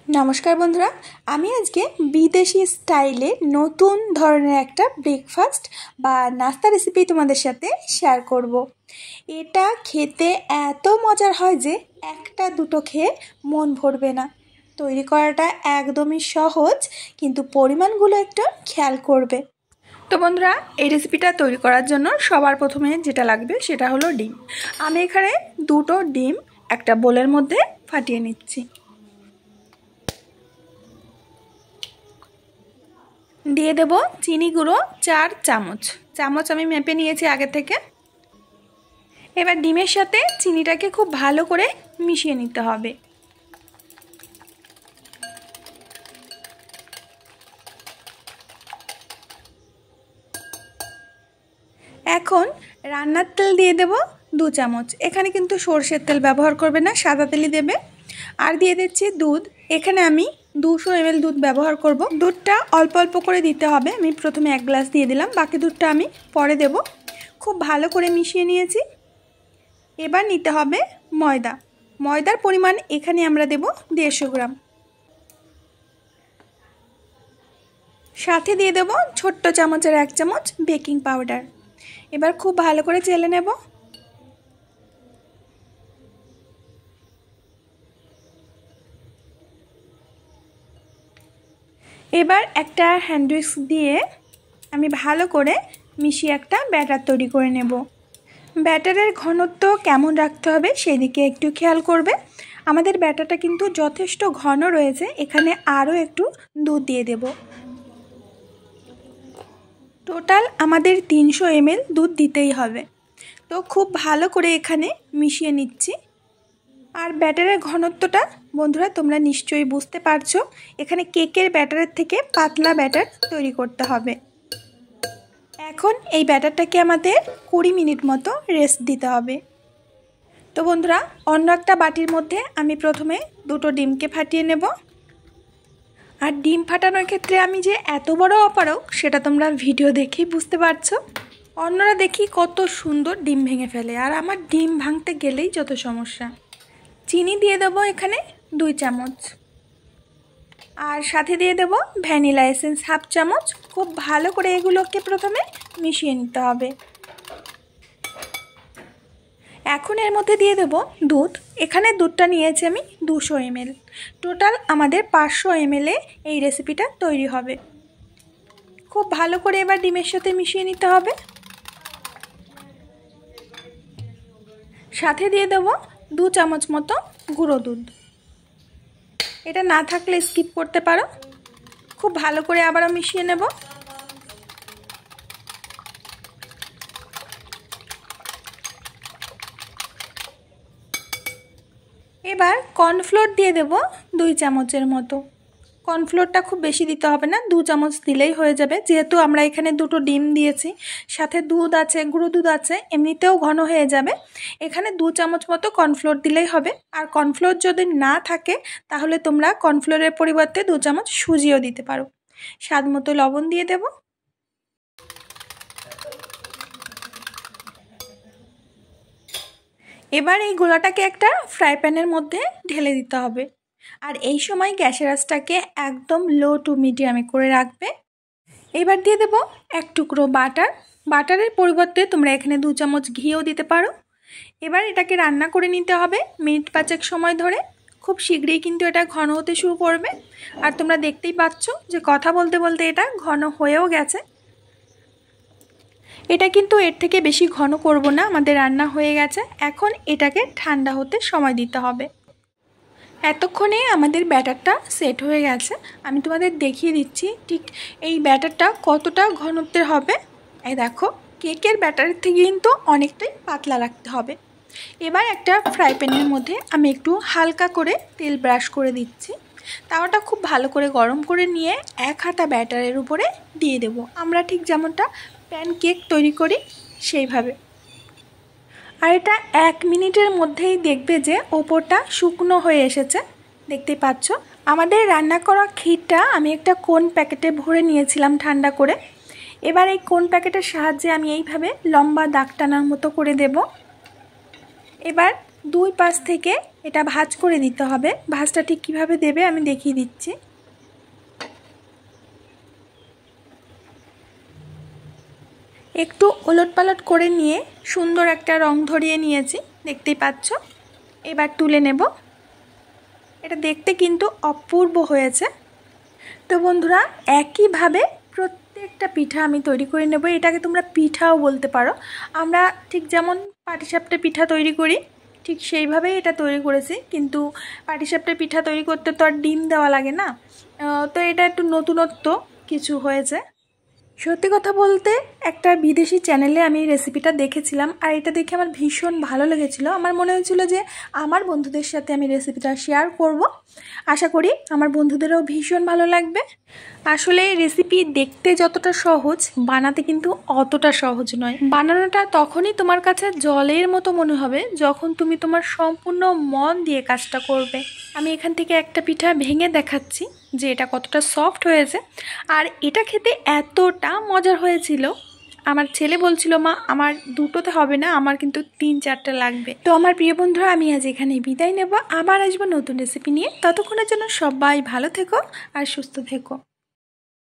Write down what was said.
নমস্কার বন্ধুরা, আমি আজকে বিদেশি স্টাইলে নতুন ধরনের একটা ব্রেকফাস্ট বা নাস্তা রেসিপি তোমাদের সাথে শেয়ার করব। এটা খেতে এত মজার হয় যে একটা দুটো খেয়ে মন ভরবে না। তৈরি করাটা একদমই সহজ, কিন্তু পরিমাণগুলো একটু খেয়াল করবে। তো বন্ধুরা, এই রেসিপিটা তৈরি করার জন্য সবার প্রথমে যেটা লাগবে সেটা হলো ডিম। আমি এখানে দুটো ডিম একটা বোলের মধ্যে ফাটিয়ে নিচ্ছি। দিয়ে দেব চিনি গুঁড়ো 4 চামচ। আমি মেপে নিয়েছি আগে থেকে। এবার ডিমের সাথে চিনিটাকে খুব ভালো করে মিশিয়ে নিতে হবে। এখন রান্নার তেল দিয়ে দেব 2 চামচ। এখানে কিন্তু সরষের তেল ব্যবহার করবে না, সাদা তেলই দেবে। আর দিয়ে দিচ্ছি দুধ। এখানে আমি 200 ml দুধ ব্যবহার করব। দুধটা অল্প অল্প করে দিতে হবে। আমি প্রথমে 1 গ্লাস দিয়ে দিলাম, বাকি দুধটা আমি পরে দেব। খুব ভালো করে মিশিয়ে নিয়েছি। এবার নিতে হবে ময়দা। ময়দার পরিমাণ এখানে আমরা দেব 150 গ্রাম। সাথে দিয়ে দেব ছোট্ট চামচের 1 চামচ বেকিং পাউডার। এবার খুব ভালো করে চেলে নেব। এবার একটা হ্যান্ড উইস্ক দিয়ে আমি ভালো করে মিশিয়ে একটা ব্যাটার তৈরি করে নেব। ব্যাটারের ঘনত্ব কেমন রাখতে হবে সেই দিকে একটু খেয়াল করবে। আমাদের ব্যাটারটা কিন্তু যথেষ্ট ঘন রয়েছে, এখানে আরও একটু দুধ দিয়ে দেব। টোটাল আমাদের 300 ml দুধ দিতেই হবে। তো খুব ভালো করে এখানে মিশিয়ে নিচ্ছি। আর ব্যাটারের ঘনত্বটা বন্ধুরা তোমরা নিশ্চয়ই বুঝতে পারছো। এখানে কেকের ব্যাটারের থেকে পাতলা ব্যাটার তৈরি করতে হবে। এখন এই ব্যাটারটাকে আমাদের 20 মিনিট মতো রেস্ট দিতে হবে। তো বন্ধুরা, অন্য একটা বাটির মধ্যে আমি প্রথমে দুটো ডিমকে ফাটিয়ে নেব। আর ডিম ফাটানোর ক্ষেত্রে আমি যে এত বড় অপারক সেটা তোমরা ভিডিও দেখেই বুঝতে পারছো। অন্যরা দেখি কত সুন্দর ডিম ভেঙে ফেলে, আর আমার ডিম ভাঙতে গেলেই যত সমস্যা। চিনি দিয়ে দেবো এখানে 2 চামচ। আর সাথে দিয়ে দেব ভ্যানিলা এসেন্স 1/2 চামচ। খুব ভালো করে এগুলোকে প্রথমে মিশিয়ে নিতে হবে। এখন এর মধ্যে দিয়ে দেব দুধ। এখানে দুধটা নিয়েছি আমি 200 ml। টোটাল আমাদের 500 ml এই রেসিপিটা তৈরি হবে। খুব ভালো করে এবার ডিমের সাথে মিশিয়ে নিতে হবে। সাথে দিয়ে দেব 2 চামচ মতো গুঁড়ো দুধ। এটা না থাকলে স্কিপ করতে পারো। খুব ভালো করে আবারও মিশিয়ে নেব। এবার কর্নফ্লোর দিয়ে দেব 2 চামচের মতো। কর্নফ্লোরটা খুব বেশি দিতে হবে না, 2 চামচ দিলেই হয়ে যাবে। যেহেতু আমরা এখানে দুটো ডিম দিয়েছি, সাথে দুধ আছে, গুঁড়ো দুধ আছে, এমনিতেও ঘন হয়ে যাবে। এখানে 2 চামচ মতো কর্নফ্লোর দিলেই হবে। আর কর্নফ্লোর যদি না থাকে তাহলে তোমরা কর্নফ্লোরের পরিবর্তে 2 চামচ সুজিও দিতে পারো। স্বাদ মতো লবণ দিয়ে দেব। এবার এই গোলাটাকে একটা ফ্রাই প্যানের মধ্যে ঢেলে দিতে হবে। আর এই সময় গ্যাসের আঁচটাকে একদম লো টু মিডিয়ামে করে রাখবে। এবার দিয়ে দেব 1 টুকরো বাটার। বাটারের পরিবর্তে তোমরা এখানে 2 চামচ ঘিও দিতে পারো। এবার এটাকে রান্না করে নিতে হবে মিনিট 5 সময় ধরে। খুব শীঘ্রই কিন্তু এটা ঘন হতে শুরু করবে। আর তোমরা দেখতেই পাচ্ছ যে কথা বলতে বলতে এটা ঘন হয়েও গেছে। এটা কিন্তু এর থেকে বেশি ঘন করব না, আমাদের রান্না হয়ে গেছে। এখন এটাকে ঠান্ডা হতে সময় দিতে হবে। এতক্ষণে আমাদের ব্যাটারটা সেট হয়ে গেছে। আমি তোমাদের দেখিয়ে দিচ্ছি ঠিক এই ব্যাটারটা কতটা ঘনত্বের হবে। এই দেখো, কেকের ব্যাটারের থেকে কিন্তু অনেকটাই পাতলা রাখতে হবে। এবার একটা ফ্রাই প্যানের মধ্যে আমি একটু হালকা করে তেল ব্রাশ করে দিচ্ছি। তাওয়াটা খুব ভালো করে গরম করে নিয়ে 1 হাতা ব্যাটারের উপরে দিয়ে দেব। আমরা ঠিক যেমনটা প্যানকেক তৈরি করি সেইভাবে। আর এটা 1 মিনিটের মধ্যেই দেখবে যে ওপরটা শুকনো হয়ে এসেছে। দেখতেই পাচ্ছ। আমাদের রান্না করা ক্ষীরটা আমি একটা কোন প্যাকেটে ভরে নিয়েছিলাম ঠান্ডা করে। এবার এই কোন প্যাকেটের সাহায্যে আমি এইভাবে লম্বা দাগ টানার মতো করে দেব। এবার দুই পাশ থেকে এটা ভাঁজ করে দিতে হবে। ভাঁজটা ঠিক কীভাবে দেবে আমি দেখিয়ে দিচ্ছি। একটু ওলটপালট করে নিয়ে সুন্দর একটা রং ধরিয়ে নিয়েছি, দেখতেই পাচ্ছ। এবার তুলে নেব। এটা দেখতে কিন্তু অপূর্ব হয়েছে। তো বন্ধুরা, একইভাবে প্রত্যেকটা পিঠা আমি তৈরি করে নেব। এটাকে তোমরা পিঠাও বলতে পারো। আমরা ঠিক যেমন পাটিসাপটা পিঠা তৈরি করি ঠিক সেইভাবেই এটা তৈরি করেছি, কিন্তু পাটিসাপটা পিঠা তৈরি করতে তো আর ডিম দেওয়া লাগে না, তো এটা একটু নতুনত্ব কিছু হয়েছে। সত্যি কথা বলতে একটা বিদেশি চ্যানেলে আমি রেসিপিটা দেখেছিলাম, আর এটা দেখে আমার ভীষণ ভালো লেগেছিলো। আমার মনে হয়েছিল যে আমার বন্ধুদের সাথে আমি রেসিপিটা শেয়ার করব। আশা করি আমার বন্ধুদেরও ভীষণ ভালো লাগবে। আসলে রেসিপি দেখতে যতটা সহজ, বানাতে কিন্তু অতটা সহজ নয়। বানানোটা তখনই তোমার কাছে জলের মতো মনে হবে যখন তুমি তোমার সম্পূর্ণ মন দিয়ে কাজটা করবে। আমি এখান থেকে একটা পিঠা ভেঙে দেখাচ্ছি যে এটা কতটা সফট হয়েছে। আর এটা খেতে এতটা মজার হয়েছিল, আমার ছেলে বলছিল মা আমার দুটোতে হবে না, আমার কিন্তু 3-4টা লাগবে। তো আমার প্রিয় বন্ধুরা, আমি আজ এখানে বিদায় নেব। আবার আসবো নতুন রেসিপি নিয়ে। ততক্ষণের জন্য সবাই ভালো থেকো আর সুস্থ থেকো।